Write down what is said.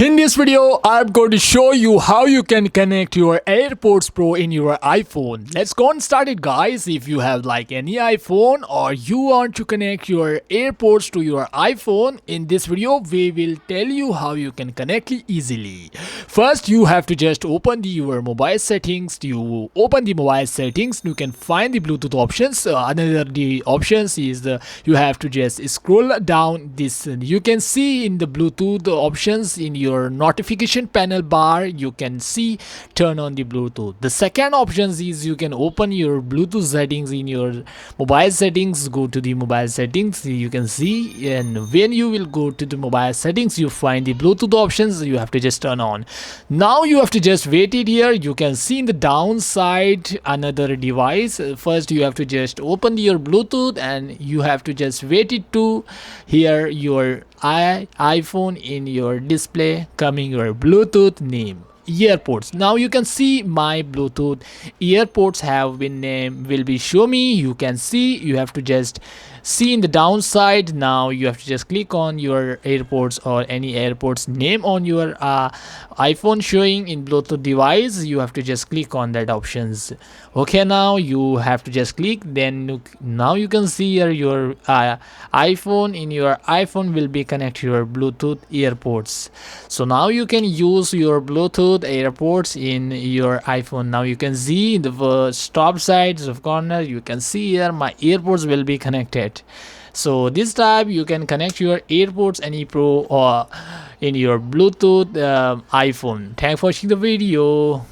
In this video, I'm going to show you how you can connect your AirPods Pro in your iPhone. Let's go and start it, guys. If you have like any iPhone or you want to connect your AirPods to your iPhone, in this video, we will tell you how you can connect it easily. First, you have to just open your mobile settings. You open the mobile settings, you can find the Bluetooth options. Another the options is you have to just scroll down this. You can see in the Bluetooth options in your notification panel bar, you can see turn on the Bluetooth. The second options is you can open your Bluetooth settings in your mobile settings. Go to the mobile settings, you can see, and when you will go to the mobile settings, you find the Bluetooth options. You have to just turn on. Now you have to just wait it here. You can see in the downside another device. First you have to just open your Bluetooth and you have to just wait it to hear your iPhone in your display coming your Bluetooth name AirPods. Now you can see my Bluetooth AirPods have been named, will be show me. You can see, you have to just see in the downside. Now you have to just click on your AirPods or any AirPods name on your iPhone showing in Bluetooth device. You have to just click on that options. Okay, now you have to just click, then now you can see here your iPhone. In your iPhone will be connect your Bluetooth AirPods. So now you can use your Bluetooth AirPods in your iPhone. Now you can see in the top sides of corner, you can see here my AirPods will be connected. So this type you can connect your AirPods any Pro or in your Bluetooth iPhone. Thanks for watching the video.